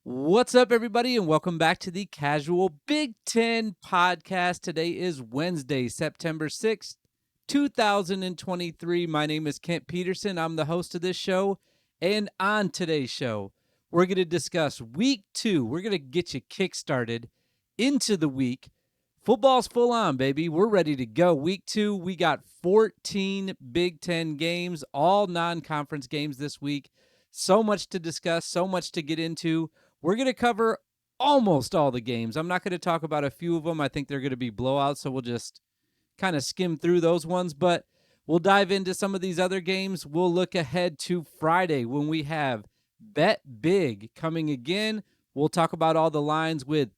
What's up, everybody, and welcome back to the Casual Big Ten Podcast. Today is Wednesday, September 6th, 2023. My name is Kent Peterson. I'm the host of this show, and on today's show, we're going to discuss Week 2. We're going to get you kickstarted into the week. Football's full on, baby. We're ready to go. Week 2, we got 14 Big Ten games, all non-conference games this week. So much to discuss, so much to get into. We're going to cover almost all the games. I'm not going to talk about a few of them. I think they're going to be blowouts, so we'll just kind of skim through those ones. But we'll dive into some of these other games. We'll look ahead to Friday when we have Bet Big coming again. We'll talk about all the lines with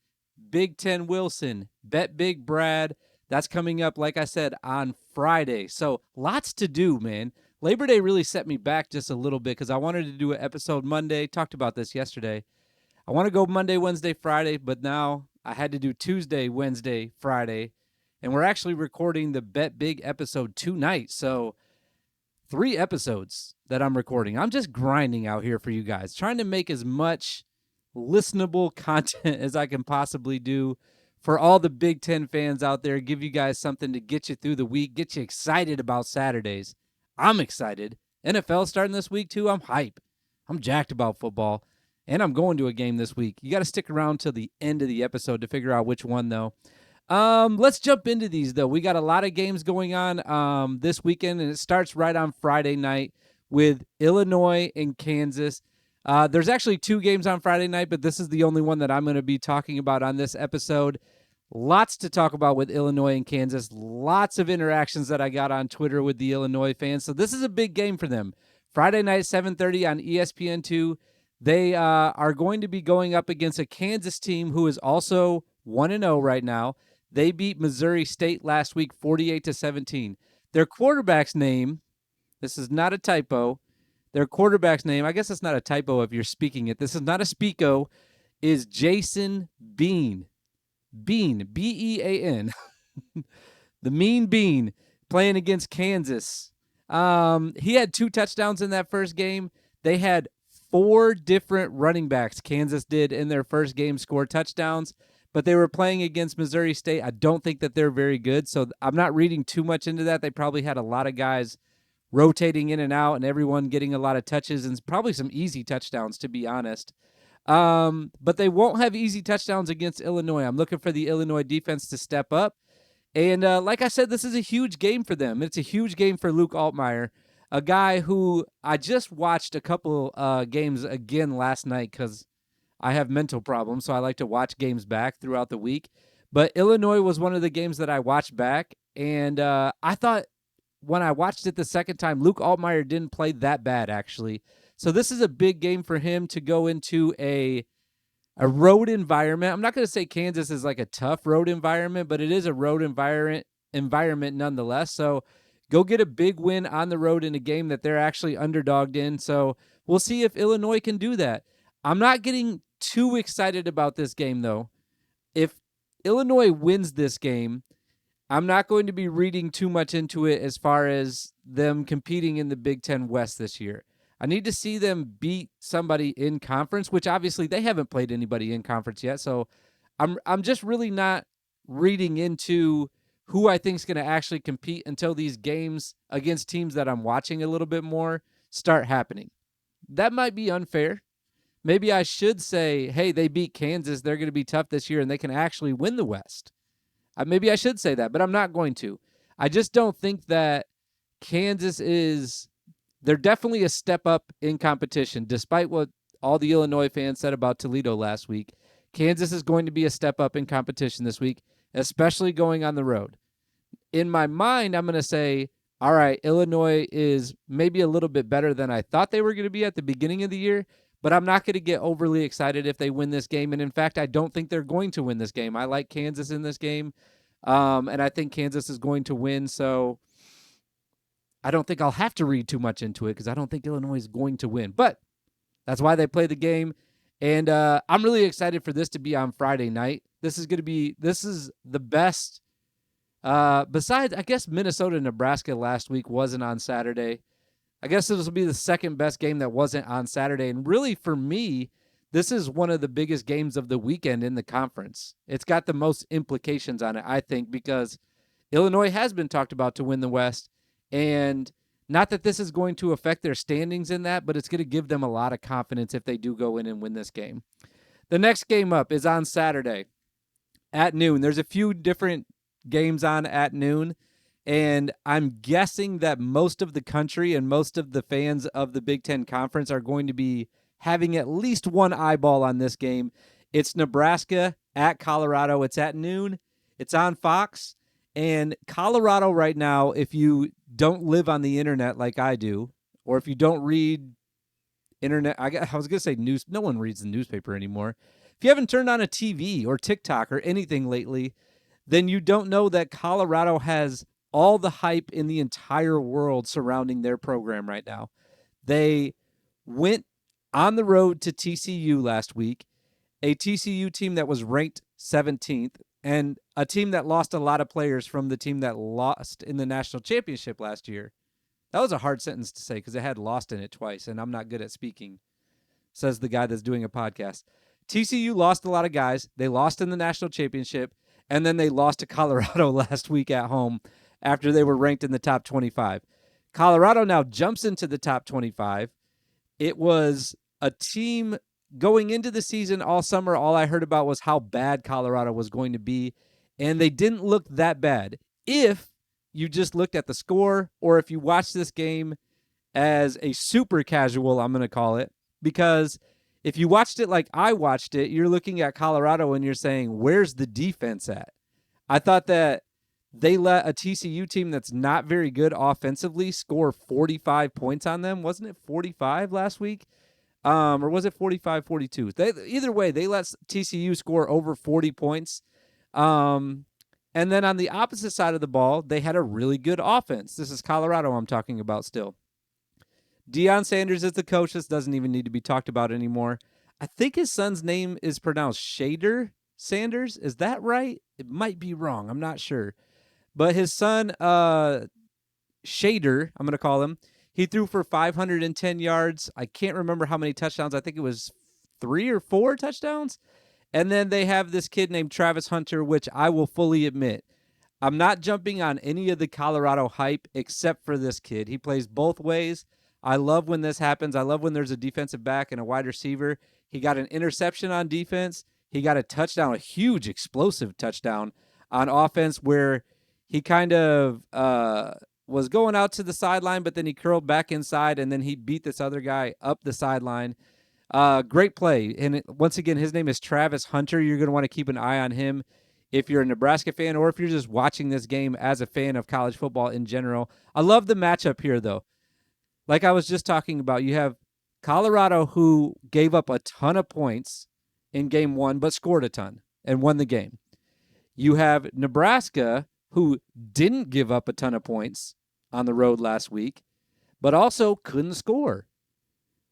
Big Ten Wilson, Bet Big Brad. That's coming up, like I said, on Friday. So lots to do, man. Labor Day really set me back just a little bit because I wanted to do an episode Monday. Talked about this yesterday. I want to go Monday, Wednesday, Friday, but now I had to do Tuesday, Wednesday, Friday. And we're actually recording the Bet Big episode tonight. So 3 episodes that I'm recording. I'm just grinding out here for you guys, trying to make as much listenable content as I can possibly do for all the Big Ten fans out there, give you guys something to get you through the week, get you excited about Saturdays. I'm excited. NFL starting this week too. I'm hype. I'm jacked about football. And I'm going to a game this week. You got to stick around till the end of the episode to figure out which one, though. Let's jump into these, though. We got a lot of games going on this weekend, and it starts right on Friday night with Illinois and Kansas. There's actually 2 games on Friday night, but this is the only one that I'm going to be talking about on this episode. Lots to talk about with Illinois and Kansas. Lots of interactions that I got on Twitter with the Illinois fans. So this is a big game for them. Friday night, 7:30 on ESPN2. They are going to be going up against a Kansas team who is also 1-0 right now. They beat Mizzou State last week 48-17. Their quarterback's name, this is not a typo, their quarterback's name, I guess it's not a typo if you're speaking it, this is not a speako, is Jason Bean. Bean, B-E-A-N. The Mean Bean playing against Kansas. He had 2 touchdowns in that first game. They had 4 different running backs Kansas did in their first game score touchdowns, but they were playing against Mizzou State. I don't think that they're very good, so I'm not reading too much into that. They probably had a lot of guys rotating in and out and everyone getting a lot of touches and probably some easy touchdowns, to be honest. But they won't have easy touchdowns against Illinois. I'm looking for the Illinois defense to step up. And like I said, this is a huge game for them. It's a huge game for Luke Altmaier, a guy who I just watched a couple games again last night because I have mental problems, so I like to watch games back throughout the week. But Illinois was one of the games that I watched back, and I thought when I watched it the second time, Luke Altmaier didn't play that bad, actually. So this is a big game for him to go into a road environment. I'm not going to say Kansas is like a tough road environment, but it is a road environment nonetheless. So go get a big win on the road in a game that they're actually underdogged in. So we'll see if Illinois can do that. I'm not getting too excited about this game, though. If Illinois wins this game, I'm not going to be reading too much into it as far as them competing in the Big Ten West this year. I need to see them beat somebody in conference, which obviously they haven't played anybody in conference yet. So I'm just really not reading into who I think is going to actually compete until these games against teams that I'm watching a little bit more start happening. That might be unfair. Maybe I should say, hey, they beat Kansas. They're going to be tough this year, and they can actually win the West. Maybe I should say that, but I'm not going to. I just don't think that Kansas is – they're definitely a step up in competition, despite what all the Illinois fans said about Toledo last week. Kansas is going to be a step up in competition this week, especially going on the road. In my mind, I'm going to say, all right, Illinois is maybe a little bit better than I thought they were going to be at the beginning of the year, but I'm not going to get overly excited if they win this game. And in fact, I don't think they're going to win this game. I like Kansas in this game, and I think Kansas is going to win. So I don't think I'll have to read too much into it because I don't think Illinois is going to win. But that's why they play the game. And I'm really excited for this to be on Friday night. This is the best. Besides, I guess Minnesota and Nebraska last week wasn't on Saturday. I guess this will be the second best game that wasn't on Saturday. And really, for me, this is one of the biggest games of the weekend in the conference. It's got the most implications on it, I think, because Illinois has been talked about to win the West. And not that this is going to affect their standings in that, but it's going to give them a lot of confidence if they do go in and win this game. The next game up is on Saturday at noon. There's a few different games on at noon, and I'm guessing that most of the country and most of the fans of the Big Ten Conference are going to be having at least one eyeball on this game. It's Nebraska at Colorado. It's at noon. It's on Fox. And Colorado right now, if you don't live on the internet like I do, or if you don't read internet, I was going to say news. No one reads the newspaper anymore. If you haven't turned on a TV or TikTok or anything lately, then you don't know that Colorado has all the hype in the entire world surrounding their program right now. They went on the road to TCU last week, a TCU team that was ranked 17th, and a team that lost a lot of players from the team that lost in the national championship last year. That was a hard sentence to say because it had lost in it twice, and I'm not good at speaking, says the guy that's doing a podcast. TCU lost a lot of guys. They lost in the national championship, and then they lost to Colorado last week at home after they were ranked in the top 25. Colorado now jumps into the top 25. It was a team going into the season all summer. All I heard about was how bad Colorado was going to be, and they didn't look that bad. If you just looked at the score, or if you watched this game as a super casual, I'm going to call it, because if you watched it like I watched it, you're looking at Colorado and you're saying, where's the defense at? I thought that they let a TCU team that's not very good offensively score 45 points on them. Wasn't it 45 last week? Or was it 45-42? Either way, they let TCU score over 40 points. And then on the opposite side of the ball, they had a really good offense. This is Colorado I'm talking about still. Deion Sanders is the coach. This doesn't even need to be talked about anymore. I think his son's name is pronounced Shader Sanders. Is that right? It might be wrong. I'm not sure. But his son, Shader, I'm going to call him, he threw for 510 yards. I can't remember how many touchdowns. I think it was 3 or 4 touchdowns. And then they have this kid named Travis Hunter, which I will fully admit, I'm not jumping on any of the Colorado hype except for this kid. He plays both ways. I love when this happens. I love when there's a defensive back and a wide receiver. He got an interception on defense. He got a touchdown, a huge explosive touchdown on offense where he kind of was going out to the sideline, but then he curled back inside, and then he beat this other guy up the sideline. Great play. And once again, his name is Travis Hunter. You're going to want to keep an eye on him if you're a Nebraska fan or if you're just watching this game as a fan of college football in general. I love the matchup here, though. Like I was just talking about, you have Colorado, who gave up a ton of points in game one, but scored a ton and won the game. You have Nebraska, who didn't give up a ton of points on the road last week, but also couldn't score.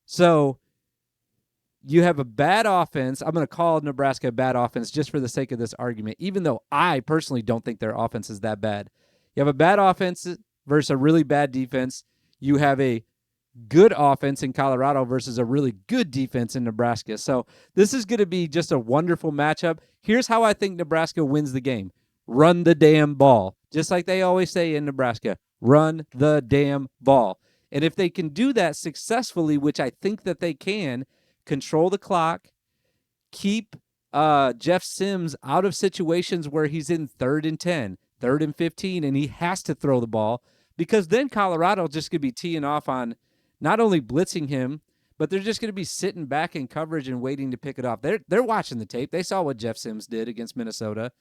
So you have a bad offense. I'm going to call Nebraska a bad offense just for the sake of this argument, even though I personally don't think their offense is that bad. You have a bad offense versus a really bad defense. You have a good offense in Colorado versus a really good defense in Nebraska. So this is going to be just a wonderful matchup. Here's how I think Nebraska wins the game. Run the damn ball. Just like they always say in Nebraska, run the damn ball. And if they can do that successfully, which I think that they can, control the clock, keep Jeff Sims out of situations where he's in 3rd and 10, 3rd and 15, and he has to throw the ball, because then Colorado just going to be teeing off on not only blitzing him, but they're just going to be sitting back in coverage and waiting to pick it off. They're watching the tape. They saw what Jeff Sims did against Minnesota.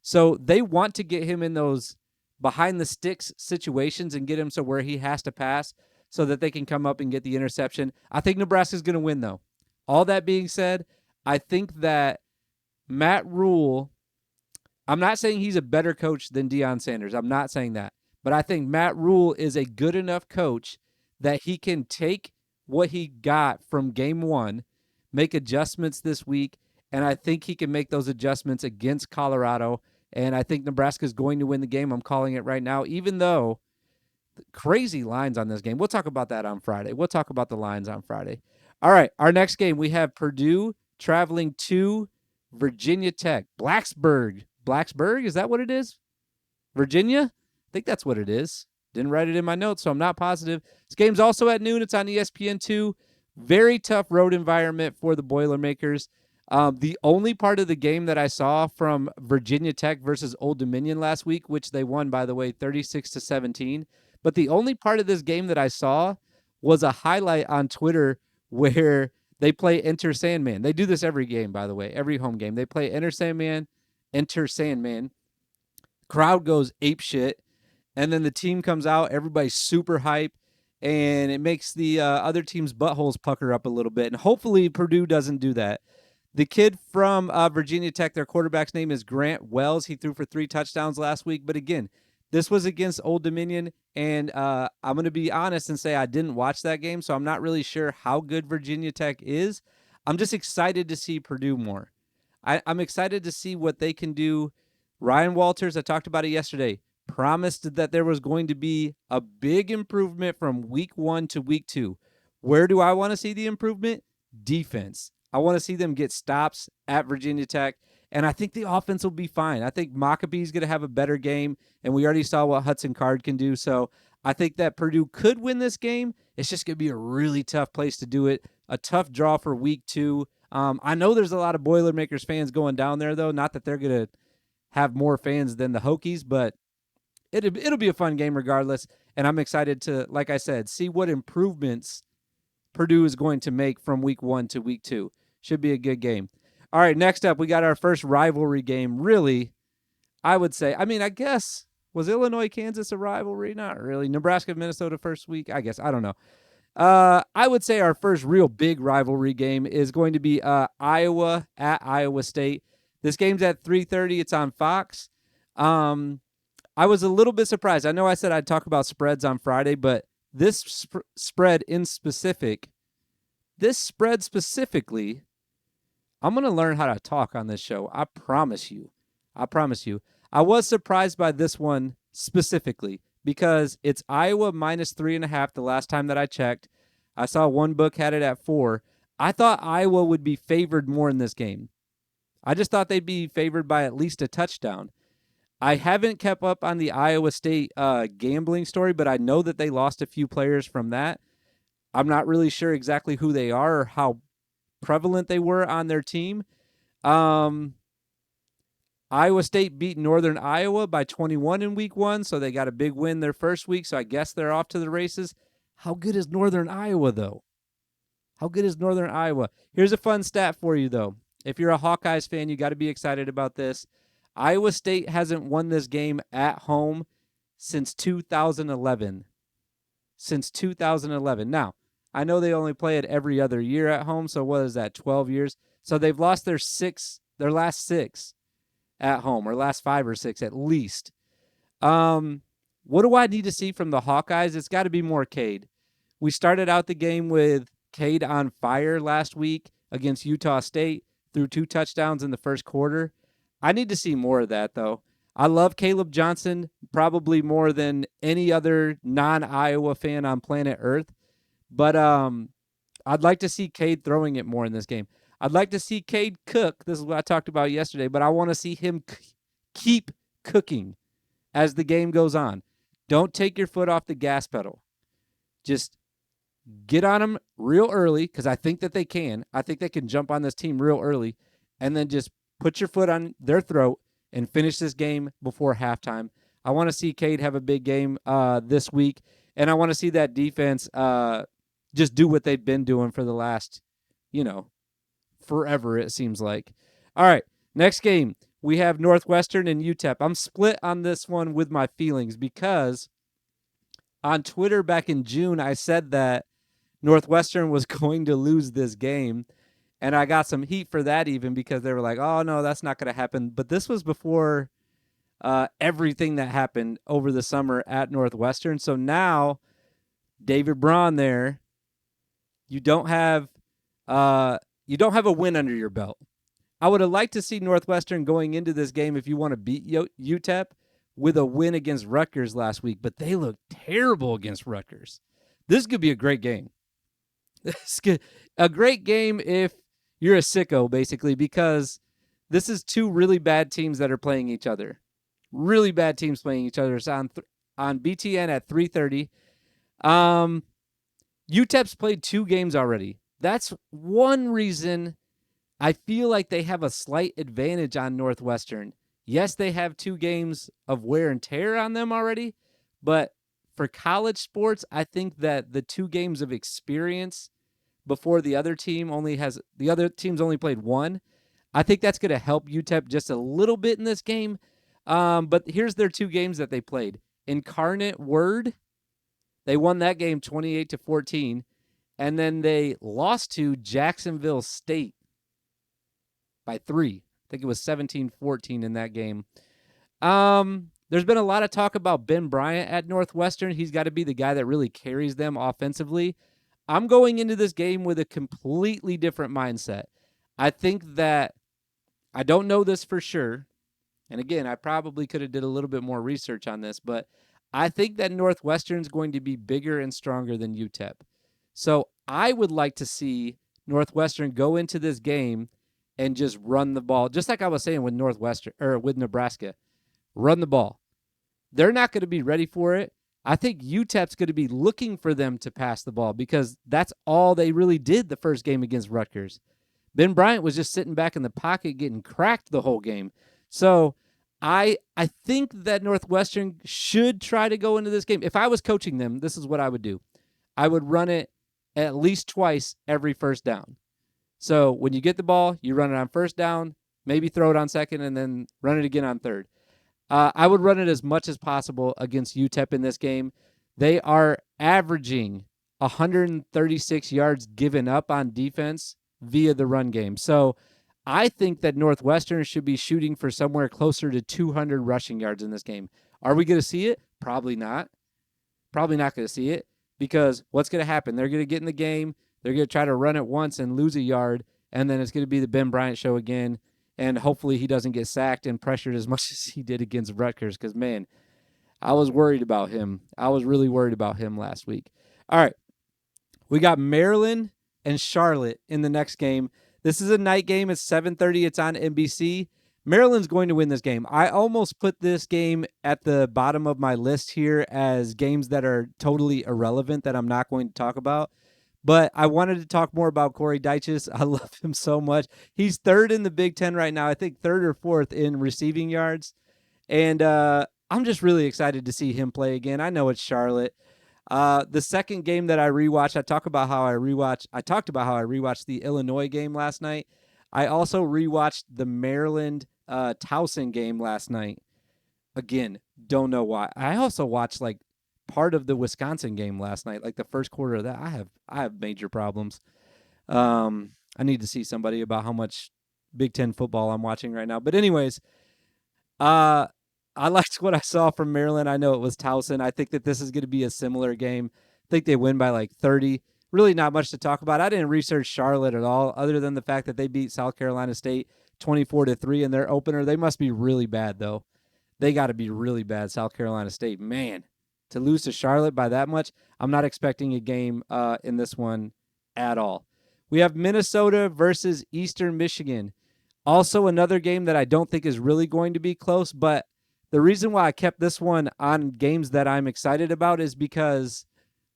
So they want to get him in those behind the sticks situations and get him so where he has to pass so that they can come up and get the interception. I think Nebraska's going to win, though. All that being said, I think that Matt Rule, I'm not saying he's a better coach than Deion Sanders. I'm not saying that. But I think Matt Rule is a good enough coach that he can take what he got from game one, make adjustments this week, and I think he can make those adjustments against Colorado, and I think Nebraska is going to win the game. I'm calling it right now, even though crazy lines on this game. We'll talk about that on Friday. We'll talk about the lines on Friday. All right, our next game, we have Purdue traveling to Virginia Tech. Blacksburg, is that what it is? Virginia? I think that's what it is. Didn't write it in my notes, so I'm not positive. This game's also at noon. It's on ESPN2. Very tough road environment for the Boilermakers. The only part of the game that I saw from Virginia Tech versus Old Dominion last week, which they won, by the way, 36-17. But the only part of this game that I saw was a highlight on Twitter where they play Enter Sandman. They do this every game, by the way, every home game. They play Enter Sandman. Crowd goes apeshit, and then the team comes out. Everybody's super hype, and it makes the other team's buttholes pucker up a little bit. And hopefully Purdue doesn't do that. The kid from Virginia Tech, their quarterback's name is Grant Wells. He threw for 3 touchdowns last week. But again, this was against Old Dominion, and I'm going to be honest and say I didn't watch that game, so I'm not really sure how good Virginia Tech is. I'm just excited to see Purdue more. I'm excited to see what they can do. Ryan Walters, I talked about it yesterday, promised that there was going to be a big improvement from week 1 to week 2. Where do I want to see the improvement? Defense. I want to see them get stops at Virginia Tech, and I think the offense will be fine. I think Maccabee's going to have a better game, and we already saw what Hudson Card can do, so I think that Purdue could win this game. It's just going to be a really tough place to do it, a tough draw for week 2. I know there's a lot of Boilermakers fans going down there, though, not that they're going to have more fans than the Hokies, but it'll be a fun game regardless, and I'm excited to, like I said, see what improvements Purdue is going to make from week 1 to week 2. Should be a good game. All right, next up, we got our first rivalry game. Really, I would say, I guess, was Illinois-Kansas a rivalry? Not really. Nebraska-Minnesota first week? I guess. I don't know. I would say our first real big rivalry game is going to be Iowa at Iowa State. This game's at 3:30. It's on Fox. I was a little bit surprised. I know I said I'd talk about spreads on Friday, but this spread specifically, I'm going to learn how to talk on this show. I promise you. I was surprised by this one specifically because it's Iowa minus 3.5 the last time that I checked. I saw one book had it at 4. I thought Iowa would be favored more in this game. I just thought they'd be favored by at least a touchdown. I haven't kept up on the Iowa State gambling story, but I know that they lost a few players from that. I'm not really sure exactly who they are or how prevalent they were on their team. Iowa State beat Northern Iowa by 21 in week 1, so they got a big win their first week, so I guess they're off to the races. How good is Northern Iowa, though? Here's a fun stat for you, though. If you're a Hawkeyes fan, you got to be excited about this. Iowa State hasn't won this game at home since 2011. Now, I know they only play it every other year at home, so what is that, 12 years? So they've lost their last 6 at home, or last 5 or 6 at least. What do I need to see from the Hawkeyes? It's got to be more Cade. We started out the game with Cade on fire last week against Utah State, threw 2 touchdowns in the first quarter. I need to see more of that, though. I love Caleb Johnson probably more than any other non-Iowa fan on planet Earth. But I'd like to see Cade throwing it more in this game. I'd like to see Cade cook. This is what I talked about yesterday, but I want to see him keep cooking as the game goes on. Don't take your foot off the gas pedal. Just get on them real early, because I think that they can. I think they can jump on this team real early, and then just put your foot on their throat and finish this game before halftime. I want to see Cade have a big game this week, and I want to see that defense just do what they've been doing for the last, forever, it seems like. All right, next game. We have Northwestern and UTEP. I'm split on this one with my feelings because on Twitter back in June, I said that Northwestern was going to lose this game, and I got some heat for that even because they were like, oh, no, that's not going to happen. But this was before everything that happened over the summer at Northwestern. So now, David Braun there, you don't have a win under your belt. I would have liked to see Northwestern going into this game, if you want to beat UTEP, with a win against Rutgers last week, but they looked terrible against Rutgers. This could be a great game. A great game if you're a sicko, basically, because this is two really bad teams that are playing each other. Really bad teams playing each other. It's on BTN at 3:30. UTEP's played 2 games already. That's one reason I feel like they have a slight advantage on Northwestern. Yes, they have 2 games of wear and tear on them already, but for college sports, I think that the 2 games of experience before the other team's only played 1. I think that's going to help UTEP just a little bit in this game. But here's their 2 games that they played. Incarnate Word, they won that game 28-14, and then they lost to Jacksonville State by 3. I think it was 17-14 in that game. There's been a lot of talk about Ben Bryant at Northwestern. He's got to be the guy that really carries them offensively. I'm going into this game with a completely different mindset. I think that I don't know this for sure. And again, I probably could have did a little bit more research on this, but I think that Northwestern's going to be bigger and stronger than UTEP. So I would like to see Northwestern go into this game and just run the ball, just like I was saying with with Nebraska. Run the ball. They're not going to be ready for it. I think UTEP's going to be looking for them to pass the ball because that's all they really did the first game against Rutgers. Ben Bryant was just sitting back in the pocket getting cracked the whole game. So I think that Northwestern should try to go into this game. If I was coaching them, this is what I would do. I would run it at least twice every first down. So when you get the ball, you run it on first down, maybe throw it on second, and then run it again on third. I would run it as much as possible against UTEP in this game. They are averaging 136 yards given up on defense via the run game. So I think that Northwestern should be shooting for somewhere closer to 200 rushing yards in this game. Are we going to see it? Probably not. Probably not going to see it because what's going to happen? They're going to get in the game. They're going to try to run it once and lose a yard, and then it's going to be the Ben Bryant show again. And hopefully he doesn't get sacked and pressured as much as he did against Rutgers because, man, I was worried about him. I was really worried about him last week. All right. We got Maryland and Charlotte in the next game. This is a night game. It's 7:30. It's on NBC. Maryland's going to win this game. I almost put this game at the bottom of my list here as games that are totally irrelevant that I'm not going to talk about. But I wanted to talk more about Corey Dyches. I love him so much. He's 3rd in the Big Ten right now. I think 3rd or 4th in receiving yards. And I'm just really excited to see him play again. I know it's Charlotte. The second game that I rewatched, I talked about how I rewatched the Illinois game last night. I also rewatched the Maryland Towson game last night. Again, don't know why. I also watched like part of the Wisconsin game last night, like the first quarter of that. I have major problems. I need to see somebody about how much Big Ten football I'm watching right now. But anyways, I liked what I saw from Maryland. I know it was Towson. I think that this is going to be a similar game. I think they win by like 30. Really not much to talk about. I didn't research Charlotte at all, other than the fact that they beat South Carolina State 24-3 in their opener. They must be really bad, though. They got to be really bad, South Carolina State. Man, to lose to Charlotte by that much, I'm not expecting a game in this one at all. We have Minnesota versus Eastern Michigan. Also another game that I don't think is really going to be close, but the reason why I kept this one on games that I'm excited about is because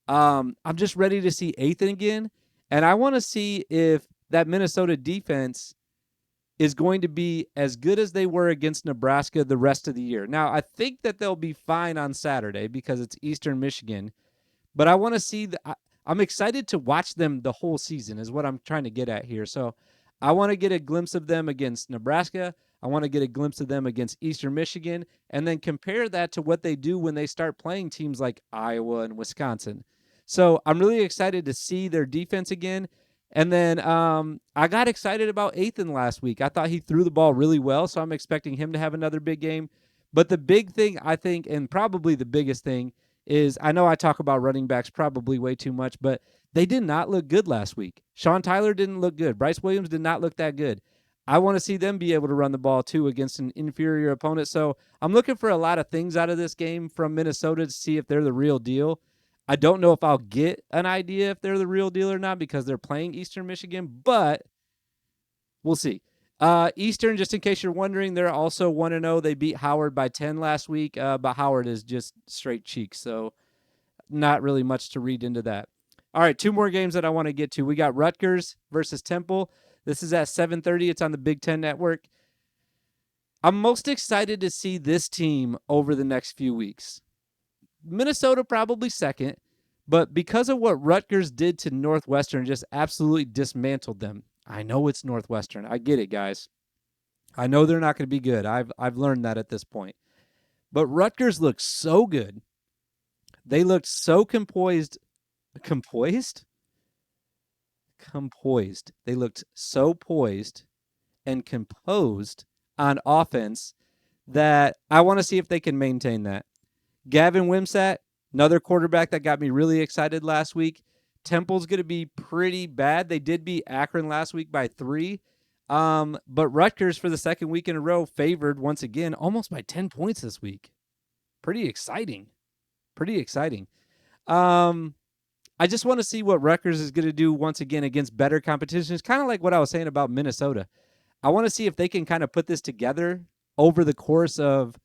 I'm just ready to see Ethan again, and I want to see if that Minnesota defense is going to be as good as they were against Nebraska the rest of the year. Now, I think that they'll be fine on Saturday because it's Eastern Michigan, but I want to see I'm excited to watch them the whole season is what I'm trying to get at here. So I want to get a glimpse of them against Nebraska. I want to get a glimpse of them against Eastern Michigan and then compare that to what they do when they start playing teams like Iowa and Wisconsin. So I'm really excited to see their defense again. And then I got excited about Ethan last week. I thought he threw the ball really well, so I'm expecting him to have another big game. But the big thing, I think, and probably the biggest thing, is I know I talk about running backs probably way too much, but they did not look good last week. Sean Tyler didn't look good. Bryce Williams did not look that good. I want to see them be able to run the ball, too, against an inferior opponent. So I'm looking for a lot of things out of this game from Minnesota to see if they're the real deal. I don't know if I'll get an idea if they're the real deal or not because they're playing Eastern Michigan, but We'll see. Eastern, just in case you're wondering, they're also 1-0. They beat Howard by 10 last week, but Howard is just straight cheeks, so not really much to read into that. All right, 2 more games that I want to get to. We got Rutgers versus Temple. This is at 7:30. It's on the Big Ten Network. I'm most excited to see this team over the next few weeks. Minnesota probably second, but because of what Rutgers did to Northwestern, just absolutely dismantled them. I know it's Northwestern. I get it, guys. I know they're not going to be good. I've learned that at this point. But Rutgers looked so good. They looked so composed. Composed? Composed. They looked so poised and composed on offense that I want to see if they can maintain that. Gavin Wimsatt, another quarterback that got me really excited last week. Temple's going to be pretty bad. They did beat Akron last week by 3. But Rutgers, for the second week in a row, favored once again almost by 10 points this week. Pretty exciting. I just want to see what Rutgers is going to do once again against better competition. It's kind of like what I was saying about Minnesota. I want to see if they can kind of put this together over the course of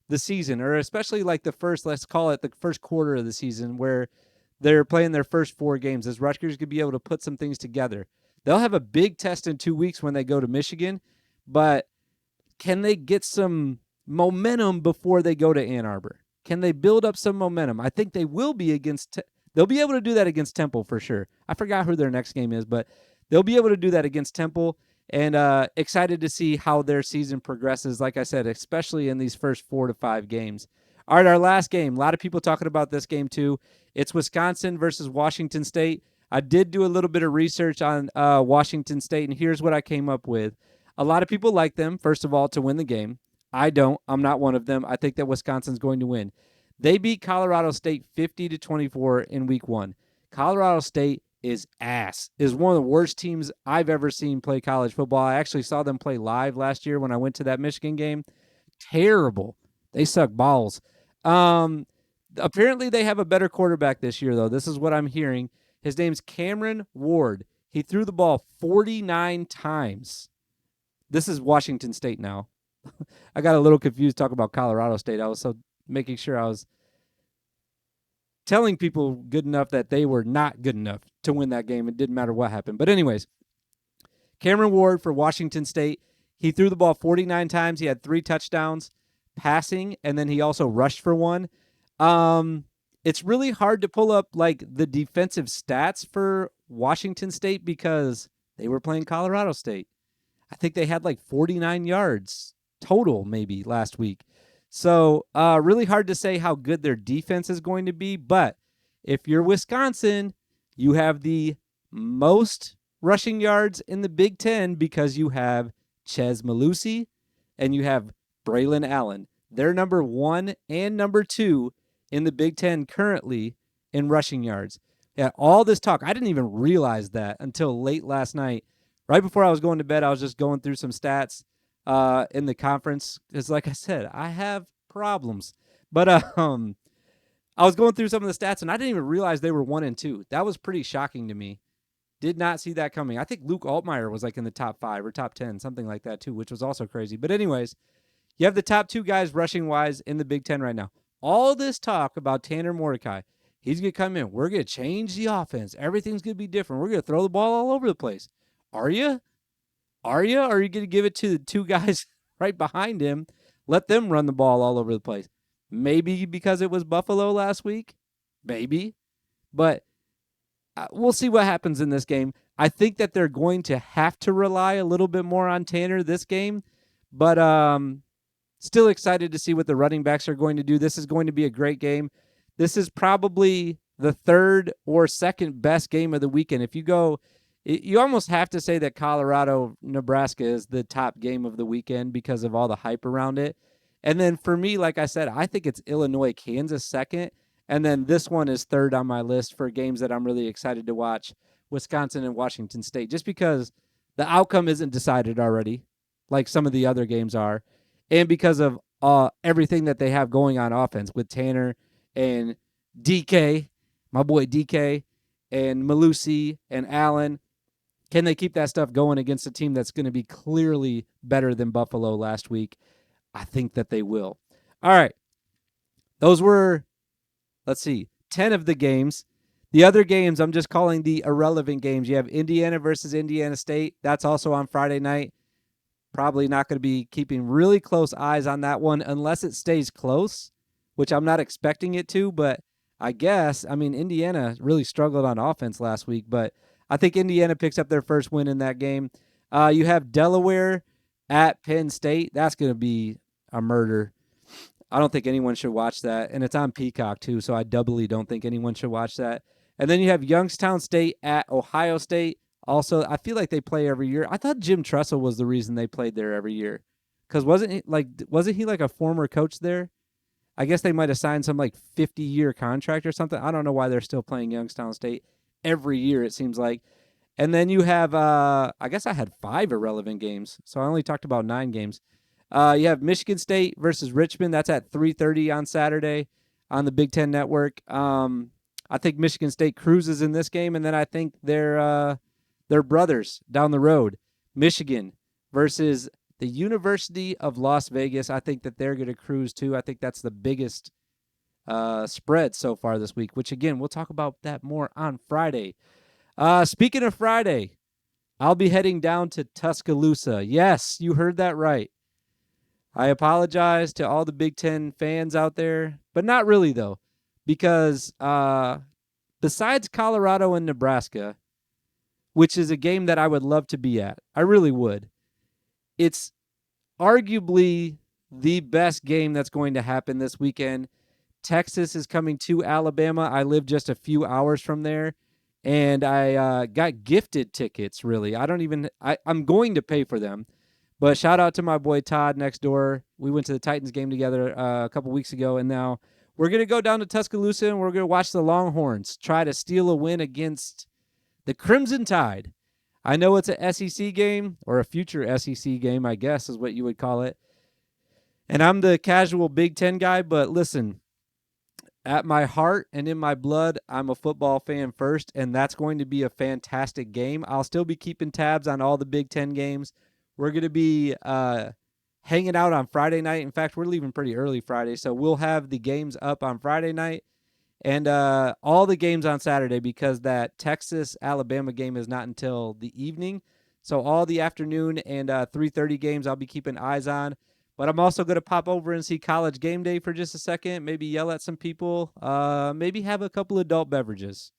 the season, or especially like the first, let's call it the first quarter of the season, where they're playing their first 4 games. As Rutgers could be able to put some things together. They'll have a big test in 2 weeks when they go to Michigan, but can they get some momentum before they go to Ann Arbor? Can they build up some momentum? I think they will be they'll be able to do that against Temple for sure. I forgot who their next game is, but they'll be able to do that against Temple, and excited to see how their season progresses, like I said, especially in these first 4 to 5 games. All right, our last game. A lot of people talking about this game too. It's Wisconsin versus Washington State. I did do a little bit of research on Washington State, and here's what I came up with. A lot of people like them, first of all, to win the game. I don't. I'm not one of them. I think that Wisconsin's going to win. They beat Colorado State 50-24 in week 1. Colorado State is one of the worst teams I've ever seen play college football. I actually saw them play live last year when I went to that Michigan game. Terrible. They suck balls. Apparently they have a better quarterback this year, though. This is what I'm hearing. His name's Cameron Ward. He threw the ball 49 times. This is Washington State now. I got a little confused talking about Colorado State. I was so making sure I was telling people good enough that they were not good enough to win that game. It didn't matter what happened. But anyways, Cameron Ward for Washington State. He threw the ball 49 times. He had 3 touchdowns passing, and then he also rushed for 1. It's really hard to pull up like the defensive stats for Washington State because they were playing Colorado State. I think they had like 49 yards total maybe last week. So really hard to say how good their defense is going to be. But if you're Wisconsin, you have the most rushing yards in the Big Ten because you have Ches Malusi and you have Braylon Allen. They're number 1 and number 2 in the Big Ten currently in rushing yards. Yeah, all this talk, I didn't even realize that until late last night. Right before I was going to bed, I was just going through some stats in the conference. It's like I said, I have problems. But I was going through some of the stats, and I didn't even realize they were 1 and 2. That was pretty shocking to me. Did not see that coming. I think Luke Altmaier was like in the top 5 or top 10, something like that too, which was also crazy. But anyways, you have the top 2 guys rushing-wise in the Big Ten right now. All this talk about Tanner Mordecai, he's going to come in. We're going to change the offense. Everything's going to be different. We're going to throw the ball all over the place. Are you? Are you going to give it to the 2 guys right behind him? Let them run the ball all over the place. Maybe because it was Buffalo last week. Maybe. But we'll see what happens in this game. I think that they're going to have to rely a little bit more on Tanner this game. But still excited to see what the running backs are going to do. This is going to be a great game. This is probably the 3rd or 2nd best game of the weekend. If you go... You almost have to say that Colorado-Nebraska is the top game of the weekend because of all the hype around it. And then for me, like I said, I think it's Illinois-Kansas second. And then this one is 3rd on my list for games that I'm really excited to watch, Wisconsin and Washington State, just because the outcome isn't decided already like some of the other games are, and because of everything that they have going on offense with Tanner and DK, my boy DK, and Malusi and Allen. Can they keep that stuff going against a team that's going to be clearly better than Buffalo last week? I think that they will. All right. Those were, let's see, 10 of the games. The other games, I'm just calling the irrelevant games. You have Indiana versus Indiana State. That's also on Friday night. Probably not going to be keeping really close eyes on that one unless it stays close, which I'm not expecting it to. But I guess, Indiana really struggled on offense last week, but I think Indiana picks up their first win in that game. You have Delaware at Penn State. That's going to be a murder. I don't think anyone should watch that. And it's on Peacock, too, so I doubly don't think anyone should watch that. And then you have Youngstown State at Ohio State. Also, I feel like they play every year. I thought Jim Tressel was the reason they played there every year. Because wasn't he like a former coach there? I guess they might have signed some like 50-year contract or something. I don't know why they're still playing Youngstown State every year, it seems like. And then you have, I guess I had 5 irrelevant games, so I only talked about 9 games. You have Michigan State versus Richmond. That's at 3:30 on Saturday on the Big Ten Network. I think Michigan State cruises in this game, and then I think they're brothers down the road. Michigan versus the University of Las Vegas. I think that they're going to cruise too. I think that's the biggest spread so far this week, which, again, we'll talk about that more on Friday. Speaking of Friday, I'll be heading down to Tuscaloosa. Yes, you heard that right. I apologize to all the Big Ten fans out there, but not really, though, because besides Colorado and Nebraska, which is a game that I would love to be at, I really would, it's arguably the best game that's going to happen this weekend. Texas is coming to Alabama. I live just a few hours from there, and I got gifted tickets, really. I'm going to pay for them. But shout out to my boy Todd next door. We went to the Titans game together a couple weeks ago, and now we're going to go down to Tuscaloosa, and we're going to watch the Longhorns try to steal a win against the Crimson Tide. I know it's a SEC game, or a future SEC game, I guess is what you would call it. And I'm the casual Big Ten guy, but listen, at my heart and in my blood, I'm a football fan first, and that's going to be a fantastic game. I'll still be keeping tabs on all the Big Ten games. We're going to be hanging out on Friday night. In fact, we're leaving pretty early Friday, so we'll have the games up on Friday night and all the games on Saturday, because that Texas-Alabama game is not until the evening. So all the afternoon and 3:30 games I'll be keeping eyes on. But I'm also going to pop over and see College Game Day for just a second, maybe yell at some people, maybe have a couple adult beverages.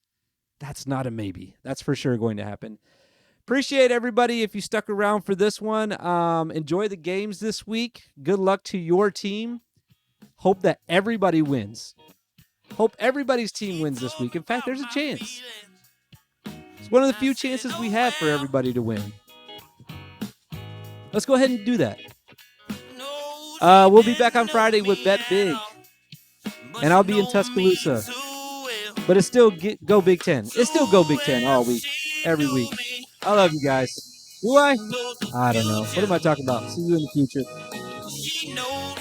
That's not a maybe. That's for sure going to happen. Appreciate everybody if you stuck around for this one. Enjoy the games this week. Good luck to your team. Hope that everybody wins. Hope everybody's team wins this week. In fact, there's a chance. It's one of the few chances we have for everybody to win. Let's go ahead and do that. We'll be back on Friday with Bet Big. And I'll be in Tuscaloosa. But it's still Go Big Ten. It's still Go Big Ten all week. Every week. I love you guys. Do I? I don't know. What am I talking about? See you in the future. She knows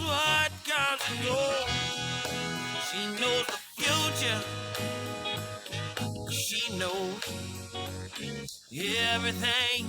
what comes and goes. She knows the future. She knows everything.